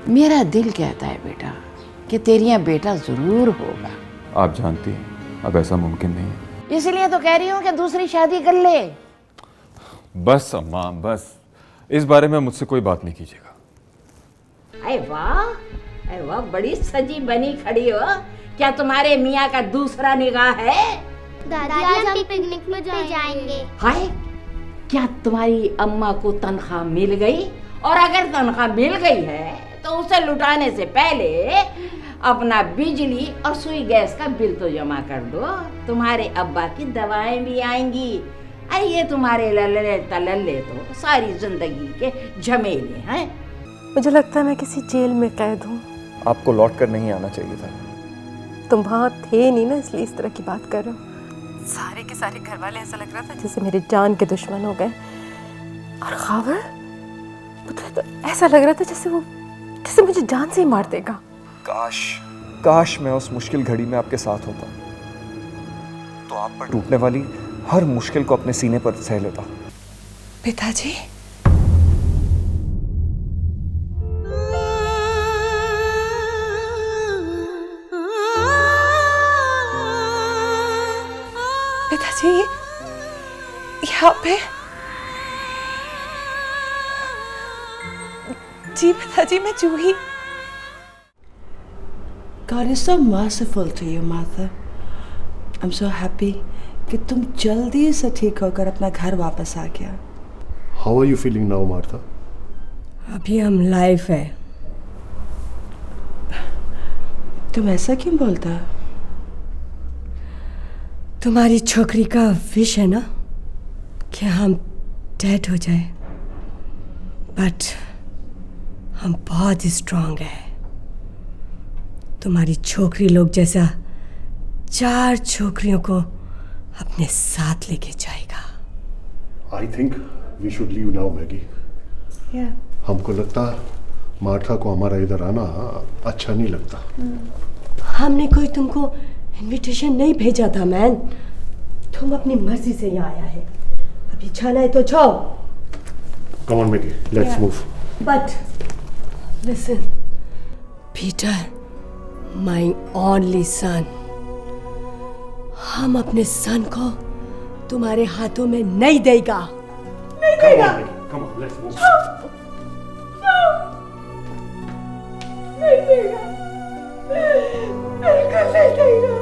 मेरा दिल कहता है बेटा कि तेरे यहाँ बेटा जरूर होगा। आप जानती हैं अब ऐसा मुमकिन नहीं है। इसलिए तो कह रही हूँ कि दूसरी शादी कर ले। बस अम्मा बस, इस बारे में मुझसे कोई बात नहीं कीजिएगा। अरे वाह, बड़ी सजी बनी खड़ी हो। क्या तुम्हारे मियाँ का दूसरा निगाह है? दादी आज हम पिकनिक पे जाएंगे। हाय, क्या तुम्हारी अम्मा को तनख्वाह मिल गई? और अगर तनख्वाह मिल गई है तो उसे लुटाने से पहले अपना बिजली और सुई गैस का बिल तो जमा कर दो। तुम्हारे अब्बा की दवाएं भी आएंगी। अरे ये तुम्हारे लल्ले तलल्ले तो सारी जिंदगी के झमेले हैं। मुझे लगता है मैं किसी जेल में कैद हूँ। आपको लौट कर नहीं आना चाहिए था। तुम वहाँ थे नहीं ना, इसलिए इस तरह की बात कर रहे हो। सारे के सारे घर वाले ऐसा लग रहा था जैसे मेरे जान के दुश्मन हो गए। और खावर, मुझे तो ऐसा लग रहा था जैसे मुझे जान से ही मार देगा। काश मैं उस मुश्किल घड़ी में आपके साथ होता, तो आप पर टूटने वाली हर मुश्किल को अपने सीने पर सह लेता। पिताजी, पिताजी यहाँ पे। जी पिताजी, मैं जूही। God is so merciful to you, Martha. I'm so happy कि तुम जल्दी से ठीक होकर अपना घर वापस आ गया। How are you feeling now, Martha? अभी हम लाइव है। तुम ऐसा क्यों बोलता? तुम्हारी छोकरी का विश है ना कि हम डेड हो जाए, बट हम बहुत स्ट्रांग है। तुम्हारी छोकरी लोग जैसा 4 छोकरियों को अपने साथ लेके जाएगा। I think we should leave now, Maggie. Yeah. हमको लगता मार्था को हमारा इधर आना अच्छा नहीं लगता। हमने कोई तुमको इनविटेशन नहीं भेजा था मैन। तुम अपनी मर्जी से यहाँ आया है। अभी जाना है तो जाओ। Come on, Maggie, let's move. But listen, Peter, my only son, हम अपने सन को तुम्हारे हाथों में नहीं देगा। नहीं देगा। Come on, let's move. नहीं देगा। बिल्कुल नहीं देगा।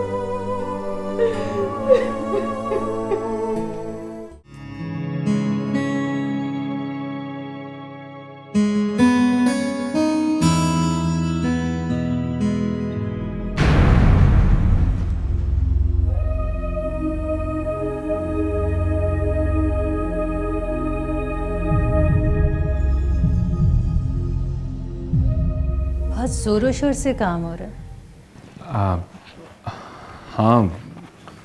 बहुत जोरों शोर से काम हो रहा है। हाँ,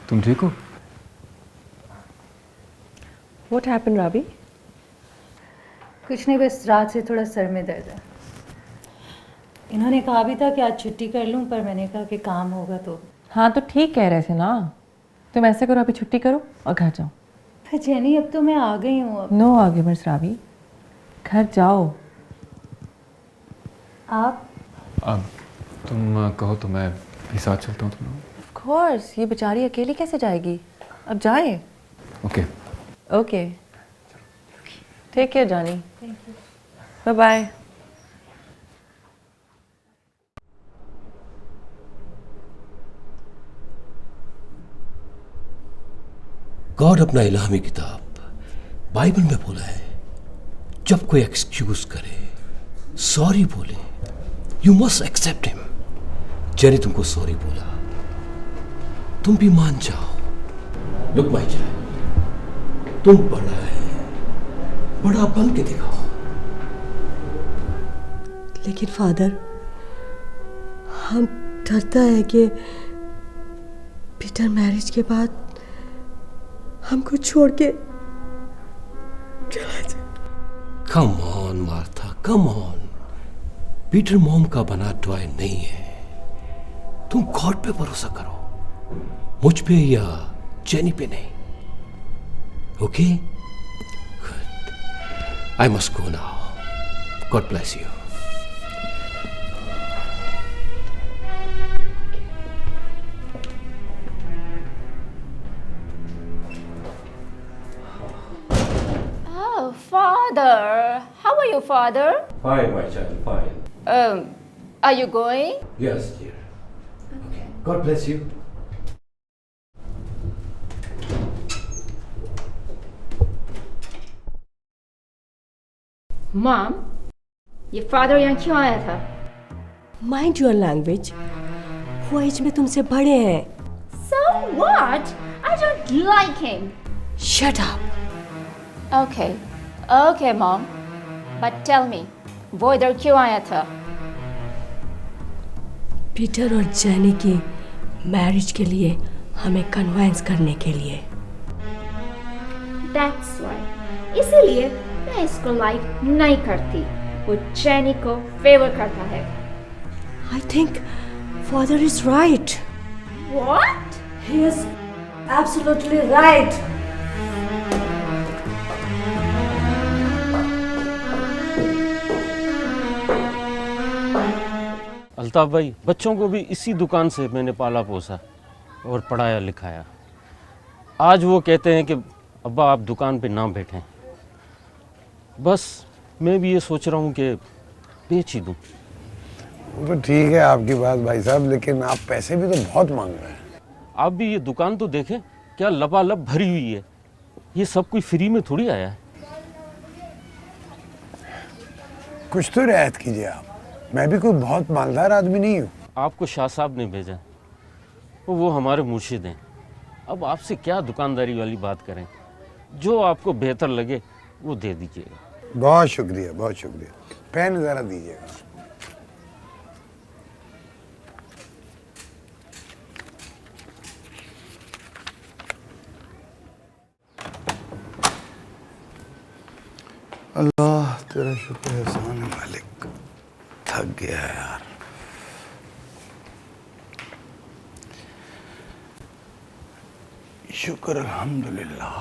तुम ठीक हो? What happened, राबी? कुछ नहीं, बस रात से थोड़ा सर में दर्द है। इन्होंने कहा भी था कि आज छुट्टी कर लूं, पर मैंने कहा कि काम होगा तो। हाँ तो ठीक कह रहे थे ना। तुम ऐसे करो, अभी छुट्टी करो और घर जाओ। पर जेनी, अब तो मैं आ गई हूँ। अब नो आर्ग्यूमेंट्स रावी, घर जाओ। आप तुम कहो तो मैं भी साथ चलता हूँ। तुम ऑफ कोर्स, ये बेचारी अकेली कैसे जाएगी? अब जाए। ओके ओके, टेक केयर जानी। Bye bye. गॉड अपना इलाही किताब बाइबल में बोला है, जब कोई एक्सक्यूज करे, सॉरी बोले, you must accept him. Jenny तुमको सॉरी बोला, तुम भी मान जाओ। लुक माय चाइल्ड, तुम बड़ा है, बड़ा बन के दिखाओ। लेकिन फादर, हम डरता है कि पीटर मैरिज के बाद हमको छोड़ के चला जाए। Come on Martha, come on. Peter mom का बना टॉय नहीं है। तुम गॉड पे भरोसा करो, मुझ पे या जेनी पे नहीं। Okay, good. I must go now. God bless you. Father, how are you, father? Fine, my child, fine. Are you going? Yes, dear. Okay. God bless you. Mom, ये father यहाँ क्यों आया था? माइंड योर लैंग्वेज, वो as में तुमसे बड़े हैं। So what? I don't like him. Shut up. Okay, okay, mom. But tell me, वो इधर क्यों आया था? पीटर और जेनी की मैरिज के लिए हमें कन्विंस करने के लिए। That's why. इसीलिए मैं इसको लाइक नहीं करती। वो जेनी को फेवर करता है। I think father is right. What? He is absolutely right. Altaf भाई, बच्चों को भी इसी दुकान से मैंने पाला पोसा और पढ़ाया लिखाया। आज वो कहते हैं कि अब्बा आप दुकान पे ना बैठें। बस मैं भी ये सोच रहा हूँ कि बेच ही दूँ। वो तो ठीक है आपकी बात भाई साहब, लेकिन आप पैसे भी तो बहुत मांग रहे हैं। आप भी ये दुकान तो देखें, क्या लबालब भरी हुई है। ये सब कोई फ्री में थोड़ी आया है। कुछ तो रियायत कीजिए आप, मैं भी कोई बहुत मालदार आदमी नहीं हूँ। आपको शाह साहब ने भेजा, वो हमारे मुर्शिद हैं। अब आपसे क्या दुकानदारी वाली बात करें, जो आपको बेहतर लगे वो दे दीजिएगा। बहुत शुक्रिया, बहुत शुक्रिया। पेन ज़रा दीजिएगा। अल्लाह तेरा शुक्र है एहसान है मालिक। थक गया यार। शुक्र अल्हम्दुलिल्लाह।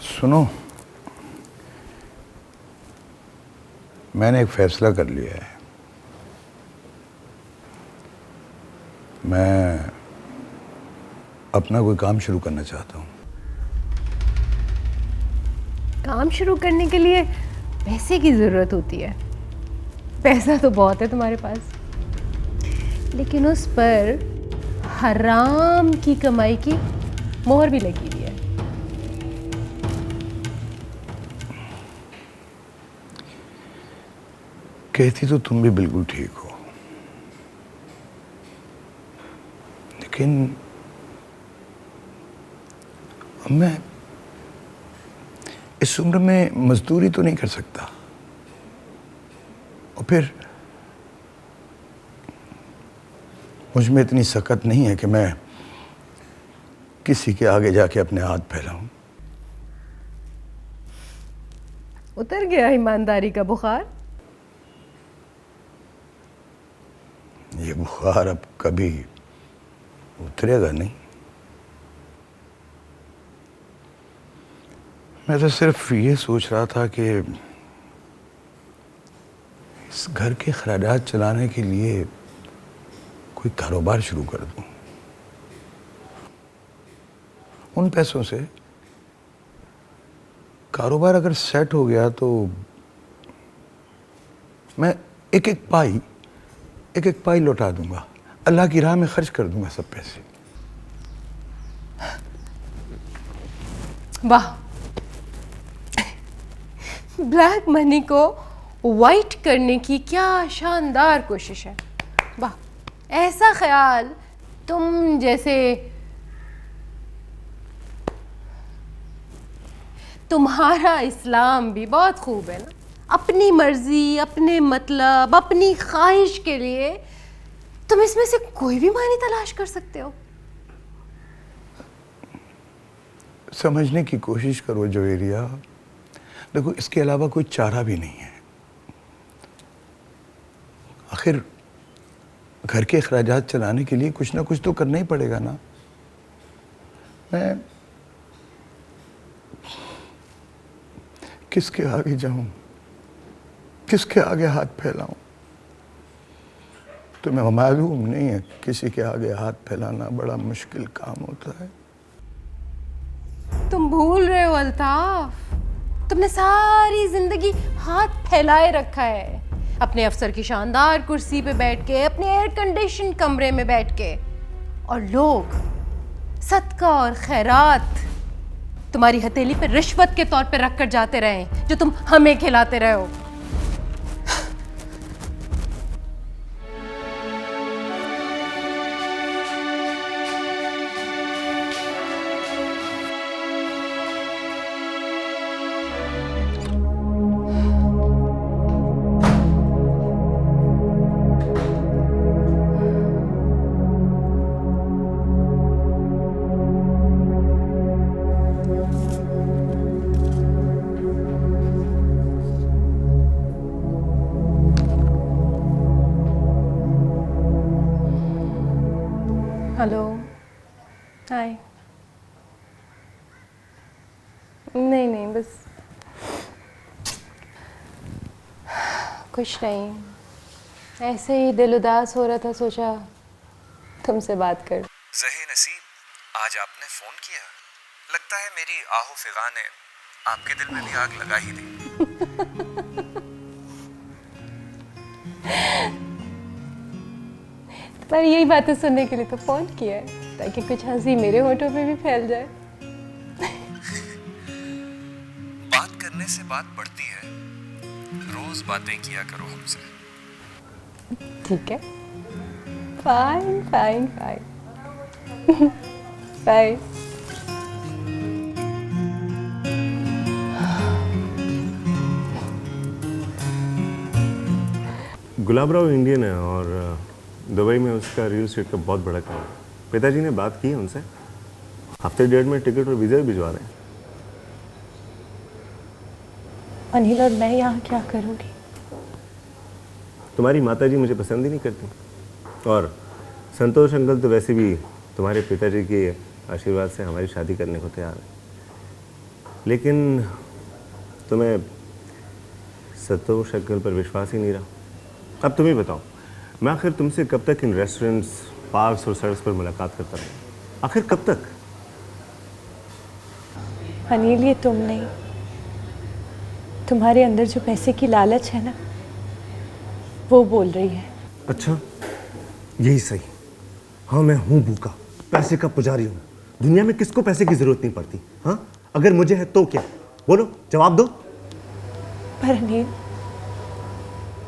सुनो, मैंने एक फैसला कर लिया है। मैं अपना कोई काम शुरू करना चाहता हूँ। काम शुरू करने के लिए पैसे की ज़रूरत होती है। पैसा तो बहुत है तुम्हारे पास, लेकिन उस पर हराम की कमाई की मोहर भी लगी हुई है। कहती तो तुम भी बिल्कुल ठीक हो, लेकिन मैं इस उम्र में मजदूरी तो नहीं कर सकता, और फिर मुझ में इतनी सकत नहीं है कि मैं किसी के आगे जाके अपने हाथ फैलाऊं। उतर गया ईमानदारी का बुखार? ये बुखार अब कभी उतरेगा नहीं। मैं तो सिर्फ ये सोच रहा था कि इस घर के खर्चात चलाने के लिए कोई कारोबार शुरू कर दूं। उन पैसों से कारोबार अगर सेट हो गया तो मैं एक एक पाई लौटा दूंगा, अल्लाह की राह में खर्च कर दूंगा सब पैसे। वाह, ब्लैक मनी को वाइट करने की क्या शानदार कोशिश है। वाह, ऐसा ख्याल तुम जैसे तुम्हारा इस्लाम भी बहुत खूब है ना। अपनी मर्जी, अपने मतलब, अपनी ख्वाहिश के लिए तुम इसमें से कोई भी मानी तलाश कर सकते हो। समझने की कोशिश करो जवेरिया। देखो, इसके अलावा कोई चारा भी नहीं है। आखिर घर के अखराजात चलाने के लिए कुछ ना कुछ तो करना ही पड़ेगा ना। मैं किसके आगे जाऊं, किसके आगे हाथ फैलाऊं? तुम्हें मालूम नहीं है किसी के आगे हाथ फैलाना बड़ा मुश्किल काम होता है। तुम भूल रहे हो अल्ताफ, तुमने सारी जिंदगी हाथ फैलाए रखा है अपने अफसर की शानदार कुर्सी पे बैठ के, अपने एयर कंडीशन कमरे में बैठ के, और लोग सदका और खैरात तुम्हारी हथेली पे रिश्वत के तौर पे रख कर जाते रहे, जो तुम हमें खिलाते रहे हो। हेलो, हाय। नहीं बस कुछ नहीं, ऐसे ही दिल उदास हो रहा था, सोचा तुमसे बात कर। ज़ही नसीब, आज आपने फ़ोन किया। लगता है मेरी आहो फिगा ने आपके दिल में भी आग लगा ही दी। पर यही बातें सुनने के लिए तो फ़ोन किया है, ताकि कुछ हंसी मेरे होठों पे भी फैल जाए। बात करने से बात बढ़ती है, रोज बातें किया करो हमसे। ठीक है, फाइन फाइन फाइन बाय। गुलाब राव इंडियन है और दुबई में उसका रियल एस्टेट का बहुत बड़ा काम है। पिताजी ने बात की है उनसे, हफ्ते डेढ़ में टिकट और वीज़ा भी भिजवा रहे हैं। अनिल, और मैं यहाँ क्या करूँगी? तुम्हारी माताजी मुझे पसंद ही नहीं करती, और संतोष अंकल तो वैसे भी तुम्हारे पिताजी के आशीर्वाद से हमारी शादी करने को तैयार है। लेकिन तुम्हें संतोष अंकल पर विश्वास ही नहीं रहा। अब तुम ही बताओ, मैं आखिर तुमसे कब तक इन रेस्टोरेंट्स, पार्क्स और सड़क पर मुलाकात करता रहूँ? आखिर कब तक? अनिल, ये तुम नहीं, तुम्हारे अंदर जो पैसे की लालच है ना, वो बोल रही है। अच्छा, यही सही। हाँ, मैं हूँ भूखा, पैसे का पुजारी हूँ। दुनिया में किसको पैसे की जरूरत नहीं पड़ती। हाँ, अगर मुझे है तो क्या? बोलो, जवाब दो। पर अनिल,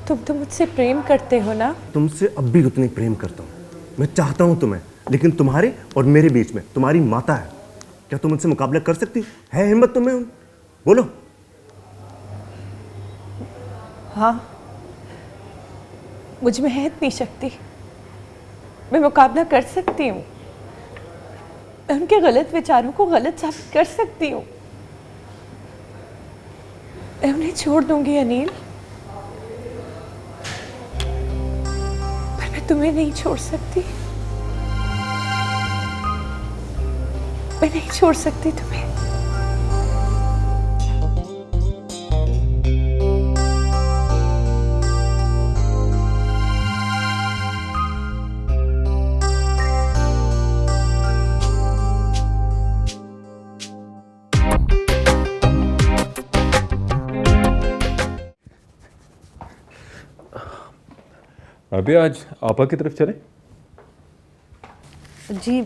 तुम तो मुझसे प्रेम करते हो ना? तुमसे अब भी उतनी प्रेम करता हूँ। मैं चाहता हूँ तुम्हें, लेकिन तुम्हारे और मेरे बीच में तुम्हारी माता है। क्या तुम उनसे मुकाबला कर सकती हो? है हिम्मत तुम्हें? बोलो। हाँ, मुझ में है इतनी शक्ति, मैं मुकाबला कर सकती हूँ। मैं उनके गलत विचारों को गलत साबित कर सकती हूँ। मैं उन्हें छोड़ दूंगी अनिल, पर मैं तुम्हें नहीं छोड़ सकती। मैं नहीं छोड़ सकती तुम्हें। अभी आज आपा की तरफ चले? जी,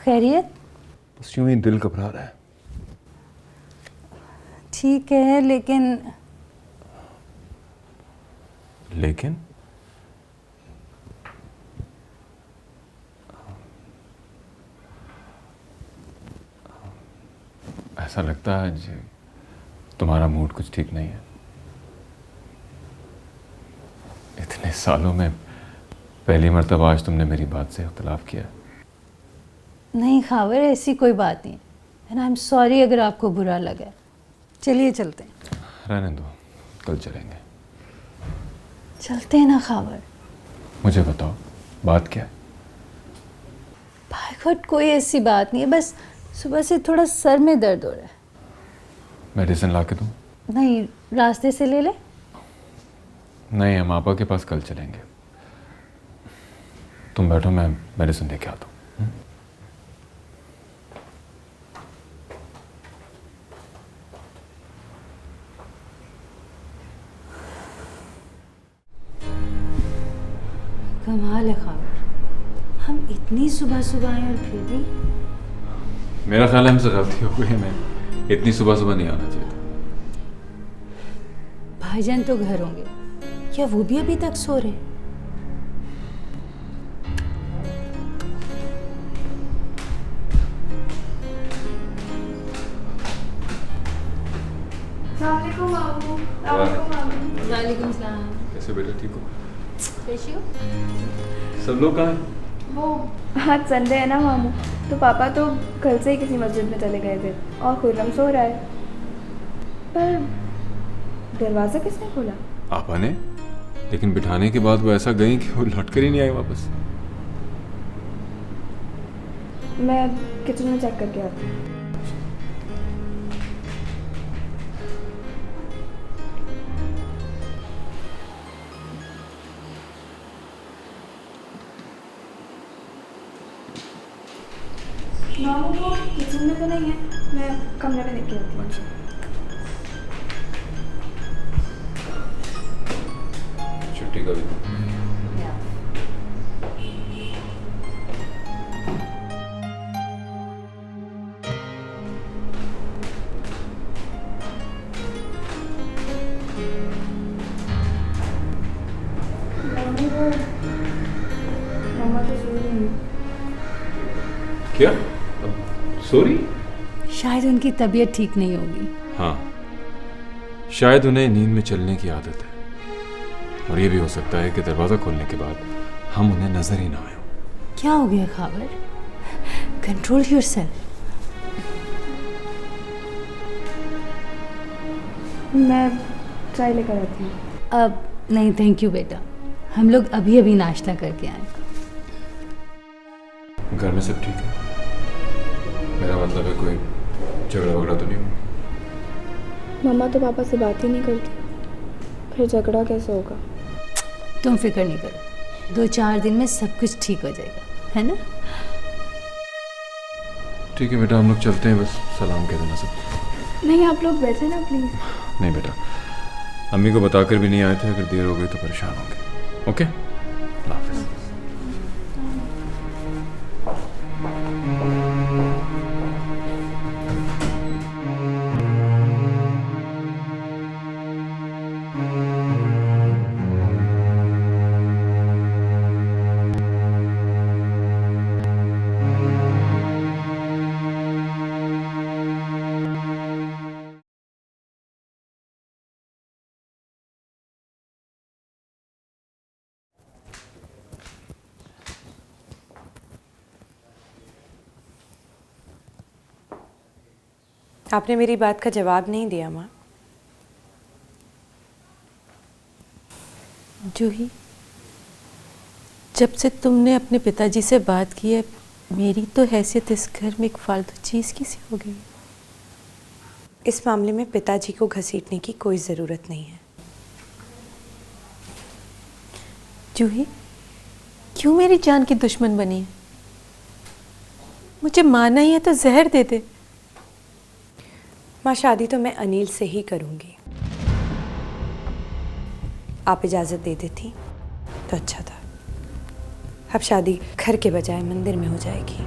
खैरियत? बस यूं ही दिल घबरा रहा है। ठीक है, लेकिन ऐसा लगता है आज तुम्हारा मूड कुछ ठीक नहीं है। इतने सालों में पहली मर्तबा आज तुमने मेरी बात से इख्तिलाफ किया। नहीं खावर, ऐसी कोई बात नहीं है ना। आई एम सॉरी अगर आपको बुरा लगा। चलिए चलते हैं। रहने दो, कल चलेंगे। चलते हैं ना खावर। मुझे बताओ, बात क्या है? भाई गॉड, कोई ऐसी बात नहीं है, बस सुबह से थोड़ा सर में दर्द हो रहा है। मेडिसिन ला के दूँ? नहीं, रास्ते से ले ले। नहीं, हम आपा के पास कल चलेंगे। तुम बैठो, मैं मेडिसिन लेके आता हूँ। कमाल है खावर, हम इतनी सुबह सुबह आए और फिर भी। मेरा ख्याल है हमसे गलती हो गई, हमें इतनी सुबह सुबह नहीं आना चाहिए था। भाईजान तो घर होंगे, क्या वो भी अभी तक सो रहे? वालेकुम सलाम। कैसे बेटा, ठीक हो? कैसी हो? सब लोग कहाँ हैं? वो आज संडे है ना मामू, तो पापा तो कल से ही किसी मस्जिद में चले गए थे और खुर्रम सो रहा है। पर दरवाज़ा किसने खोला? आपा ने, लेकिन बिठाने के बाद वो ऐसा गई कि वो लौट कर ही नहीं आई वापस। मैं किचन में चेक करके आती हूँ। मामू वो किचन में तो नहीं है, मैं कमरे में देख के आती हूँ। छुट्टी कभी? मम्मा तो सो रही है। क्या? सॉरी? शायद उनकी तबीयत ठीक नहीं होगी। हाँ, शायद उन्हें नींद में चलने की आदत है, और ये भी हो सकता है कि दरवाजा खोलने के बाद हम उन्हें नजर ही ना आए। क्या हो गया खावर? Control yourself. मैं चाय लेकर आती हूँ। अब नहीं, थैंक यू बेटा, हम लोग अभी अभी नाश्ता करके आए। घर में सब ठीक है? मेरा मतलब है कोई झगड़ा वगड़ा तो नहीं हुआ? मम्मा तो पापा से बात ही नहीं करती, फिर झगड़ा कैसे होगा? तुम फिक्र नहीं करो, 2-4 दिन में सब कुछ ठीक हो जाएगा, है ना? ठीक है बेटा, हम लोग चलते हैं, बस सलाम कह देना सब। नहीं, आप लोग बैठे ना प्लीज। नहीं बेटा, अम्मी को बताकर भी नहीं आए थे, अगर देर हो गई तो परेशान होंगे। ओके, अल्लाह हाफिज़। आपने मेरी बात का जवाब नहीं दिया माँ। जूही, जब से तुमने अपने पिताजी से बात की है, मेरी तो हैसियत इस घर में एक फालतू चीज़ की सी हो गई। इस मामले में पिताजी को घसीटने की कोई ज़रूरत नहीं है। जूही, क्यों मेरी जान की दुश्मन बनी है? मुझे मारना ही है तो जहर दे दे। माँ, शादी तो मैं अनिल से ही करूँगी। आप इजाज़त दे देती तो अच्छा था। अब शादी घर के बजाय मंदिर में हो जाएगी।